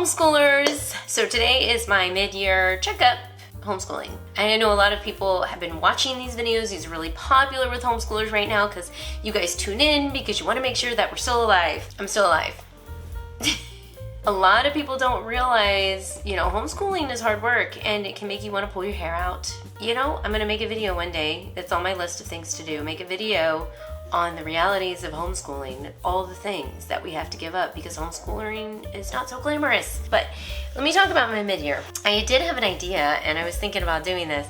homeschoolers! So today is my mid-year checkup homeschooling. I know a lot of people have been watching these videos. These are really popular with homeschoolers right now because you guys tune in because you want to make sure that we're still alive. I'm still alive. A lot of people don't realize, homeschooling is hard work and it can make you want to pull your hair out. I'm going to make a video one day. It's on my list of things to do. Make a video on the realities of homeschooling, all the things that we have to give up because homeschooling is not so glamorous. But let me talk about my mid-year. I did have an idea and I was thinking about doing this,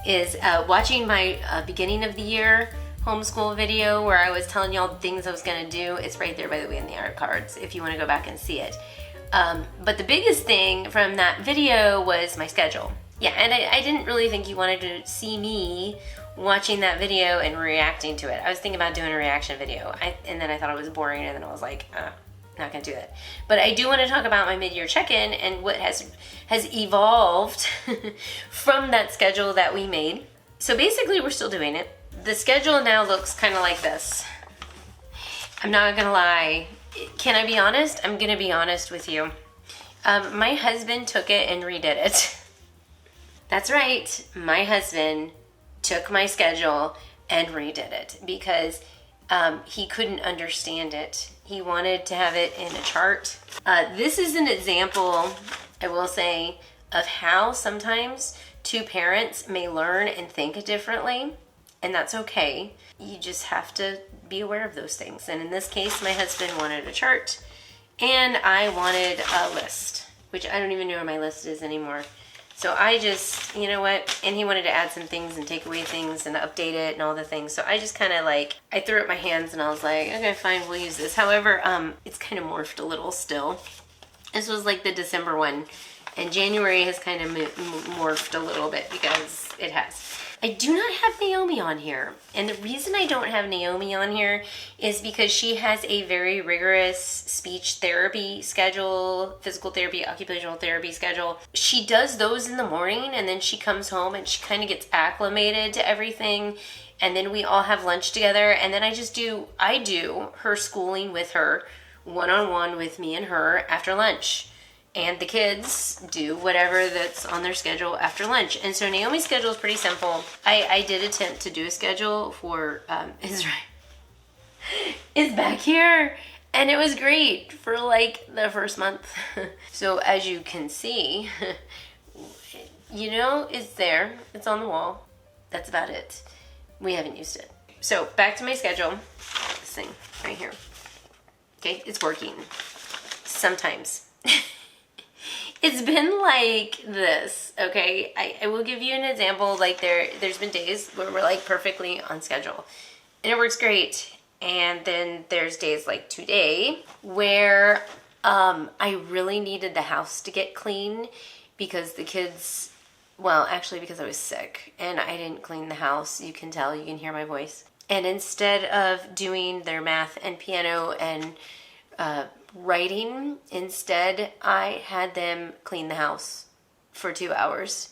is watching my beginning of the year homeschool video where I was telling y'all the things I was gonna do. It's right there, by the way, in the art cards if you wanna go back and see it. But the biggest thing from that video was my schedule. Yeah, and I didn't really think you wanted to see me watching that video and reacting to it. I was thinking about doing a reaction video, and then I thought it was boring, and then I was like, not gonna do that. But I do want to talk about my mid-year check-in and what has evolved from that schedule that we made. So basically, we're still doing it. The schedule now looks kind of like this. I'm not gonna lie. Can I be honest? I'm gonna be honest with you. My husband took it and redid it. That's right, my husband took my schedule and redid it because he couldn't understand it. He wanted to have it in a chart. This is an example, I will say, of how sometimes two parents may learn and think differently, and that's okay. You just have to be aware of those things. And in this case, my husband wanted a chart and I wanted a list, which I don't even know where my list is anymore. So I just, you know what, and he wanted to add some things and take away things and update it and all the things. So I just kind of I threw up my hands and I was like, okay, fine, we'll use this. However, it's kind of morphed a little still. This was like the December one, and January has kind of morphed a little bit because it has. I do not have Naomi on here. And the reason I don't have Naomi on here is because she has a very rigorous speech therapy schedule, physical therapy, occupational therapy schedule. She does those in the morning and then she comes home and she kind of gets acclimated to everything. And then we all have lunch together. And then I do her schooling with her, one-on-one with me and her after lunch. And the kids do whatever that's on their schedule after lunch. And so Naomi's schedule is pretty simple. I did attempt to do a schedule for Israel. Is back here. And it was great for the first month. So as you can see, it's there. It's on the wall. That's about it. We haven't used it. So back to my schedule. This thing right here. Okay, it's working. Sometimes. It's been like this, okay? I will give you an example. There's been days where we're perfectly on schedule and it works great. And then there's days like today where I really needed the house to get clean because the kids, because I was sick and I didn't clean the house. You can tell, you can hear my voice. And instead of doing their math and piano and writing, instead I had them clean the house for 2 hours.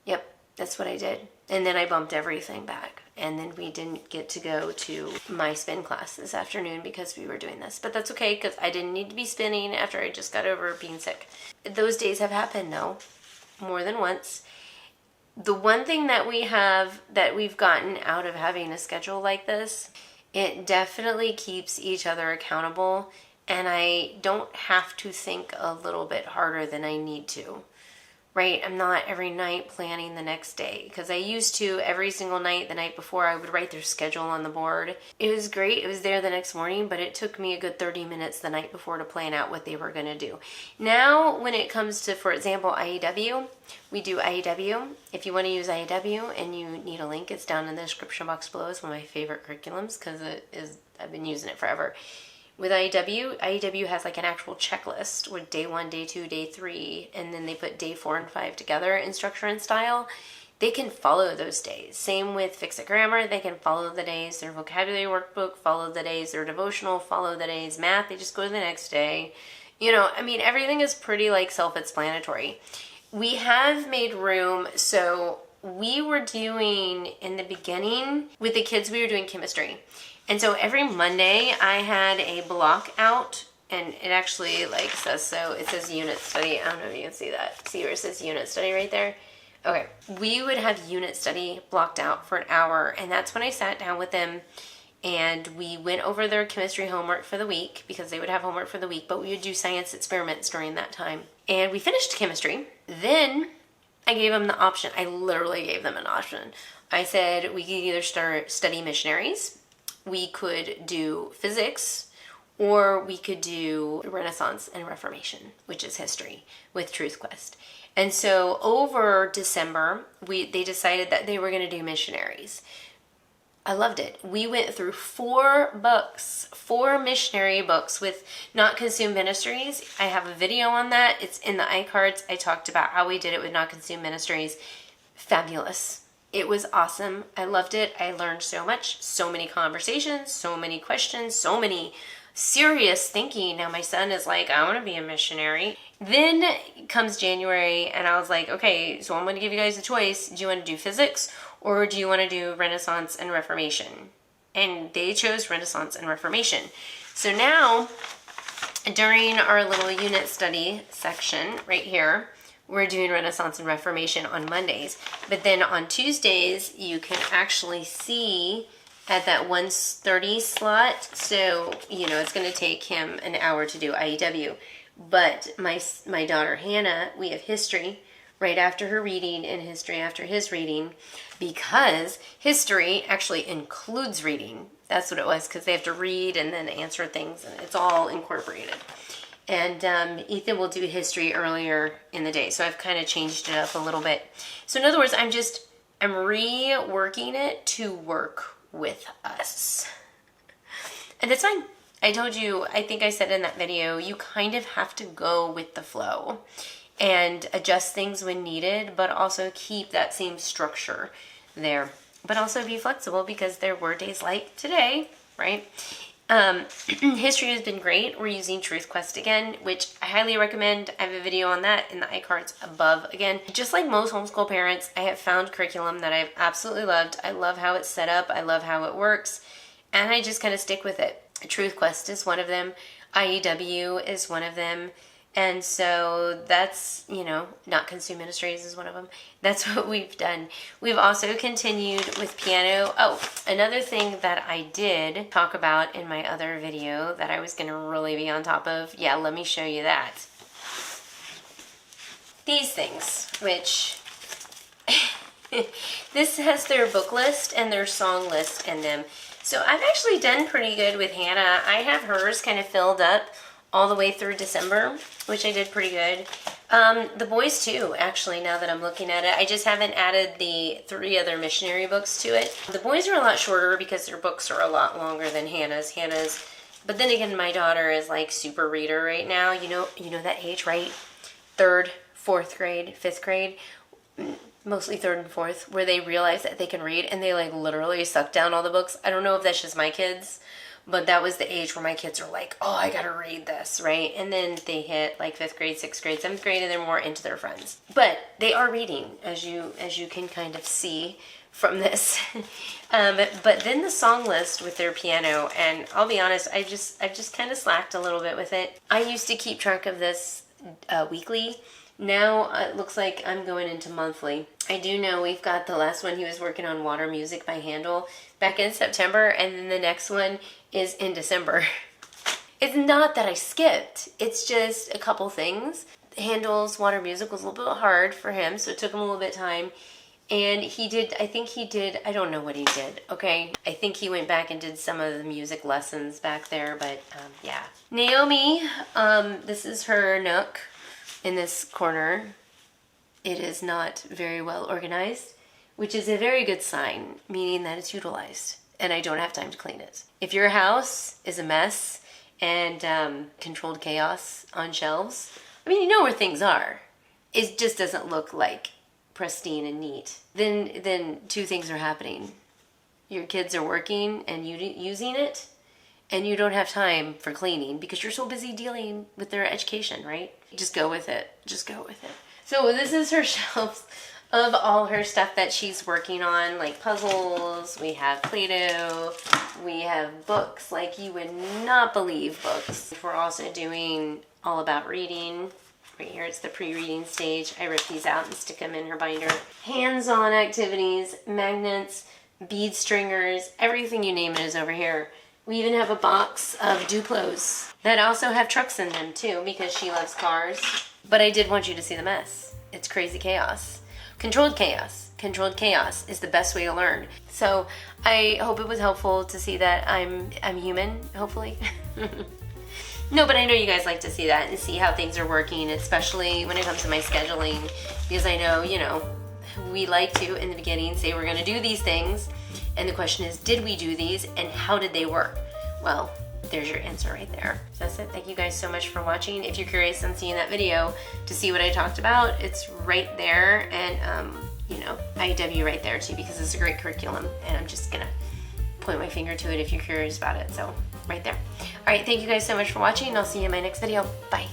Yep, that's what I did. And then I bumped everything back. And then we didn't get to go to my spin class this afternoon because we were doing this. But that's okay because I didn't need to be spinning after I just got over being sick. Those days have happened though, more than once. The one thing that we've gotten out of having a schedule like this, it definitely keeps each other accountable. And I don't have to think a little bit harder than I need to, right? I'm not every night planning the next day because I used to every single night the night before I would write their schedule on the board. It was great. It was there the next morning, but it took me a good 30 minutes the night before to plan out what they were going to do. Now, when it comes to, for example, IEW, we do IEW. If you want to use IEW and you need a link, it's down in the description box below. It's one of my favorite curriculums because I've been using it forever. With IEW has an actual checklist with day 1, day 2, day 3, and then they put day 4 and 5 together in structure and style. They can follow those days. Same with Fix It Grammar, they can follow the days. Their vocabulary workbook, follow the days. Their devotional, follow the days. Math, they just go to the next day. Everything is pretty self-explanatory. We have made room, so we were doing, in the beginning, with the kids, we were doing chemistry. And so every Monday I had a block out And it actually like says so. It says unit study. I don't know if you can see that. See where it says unit study right there? Okay. We would have unit study blocked out for an hour, and that's when I sat down with them and we went over their chemistry homework for the week because they would have homework for the week, but we would do science experiments during that time. And we finished chemistry. Then I gave them the option. I literally gave them an option. I said we could either study missionaries, we could do physics, or we could do Renaissance and Reformation, which is history, with Truth Quest. And so over December, they decided that they were going to do missionaries. I loved it. We went through 4 books, 4 missionary books with Not Consumed Ministries. I have a video on that. It's in the iCards. I talked about how we did it with Not Consumed Ministries. Fabulous. It was awesome. I loved it. I learned so much, so many conversations, so many questions, so many serious thinking. Now my son is like, I want to be a missionary. Then comes January and I was like, okay, so I'm going to give you guys a choice. Do you want to do physics or do you want to do Renaissance and Reformation? And they chose Renaissance and Reformation. So now during our little unit study section right here, we're doing Renaissance and Reformation on Mondays. But then on Tuesdays, you can actually see at that 1:30 slot. So, you know, it's going to take him an hour to do IEW. But my daughter Hannah, we have history right after her reading and history after his reading, because history actually includes reading. That's what it was, because they have to read and then answer things, and it's all incorporated. And Ethan will do history earlier in the day, so I've kind of changed it up a little bit. So in other words, I'm reworking it to work with us. And it's fine. I told you, I think I said in that video, you kind of have to go with the flow and adjust things when needed, but also keep that same structure there. But also be flexible, because there were days like today, right? History has been great. We're using Truth Quest again, which I highly recommend. I have a video on that in the iCards above. Again, just like most homeschool parents, I have found curriculum that I've absolutely loved. I love how it's set up. I love how it works. And I just kind of stick with it. Truth Quest is one of them. IEW is one of them. And so that's, you know, Not Consumed Ministries is one of them. That's what we've done. We've also continued with piano. Oh, another thing that I did talk about in my other video that I was going to really be on top of. Yeah, let me show you that. These things, which this has their book list and their song list in them. So I've actually done pretty good with Hannah. I have hers kind of filled up all the way through December, which I did pretty good. The boys too, actually, now that I'm looking at it. I just haven't added the 3 other missionary books to it. The boys are a lot shorter because their books are a lot longer than Hannah's. But then again, my daughter is like super reader right now. You know that age, right? 3rd, 4th grade, 5th grade. Mostly 3rd and 4th, where they realize that they can read and they like literally suck down all the books. I don't know if that's just my kids, but that was the age where my kids are like, oh, I gotta read this, right? And then they hit like 5th grade, 6th grade, 7th grade, and they're more into their friends. But they are reading, as you can kind of see from this. But then the song list with their piano, and I'll be honest, I've just kind of slacked a little bit with it. I used to keep track of this weekly. Now it looks like I'm going into monthly. I do know we've got the last one, he was working on Water Music by Handel back in September, and then the next one is in December. It's not that I skipped, it's just a couple things. Handel's Water Music was a little bit hard for him, so it took him a little bit of time. And I don't know what he did, okay? I think he went back and did some of the music lessons back there, but yeah. Naomi, this is her Nook. In this corner, it is not very well organized, which is a very good sign, meaning that it's utilized and I don't have time to clean it. If your house is a mess and controlled chaos on shelves, I mean, you know where things are. It just doesn't look like pristine and neat. Then 2 things are happening. Your kids are working and using it, and you don't have time for cleaning because you're so busy dealing with their education, right? Just go with it. Just go with it. So this is her shelves. of all her stuff that she's working on, like puzzles. We have Play-Doh. We have books like you would not believe books. We're also doing All About Reading. Right here, it's the pre-reading stage. I rip these out and stick them in her binder. Hands-on activities, magnets, bead stringers, everything you name it is over here. We even have a box of Duplos that also have trucks in them too because she loves cars. But I did want you to see the mess. It's crazy chaos. Controlled chaos. Controlled chaos is the best way to learn. So I hope it was helpful to see that I'm human, hopefully. No, but I know you guys like to see that and see how things are working, especially when it comes to my scheduling, because I know, you know, we like to, in the beginning, say we're going to do these things, and the question is, did we do these, and how did they work? Well, there's your answer right there. So that's it. Thank you guys so much for watching. If you're curious on seeing that video to see what I talked about, it's right there, and, you know, IW right there, too, because it's a great curriculum, and I'm just going to point my finger to it if you're curious about it, so right there. All right, thank you guys so much for watching, and I'll see you in my next video. Bye.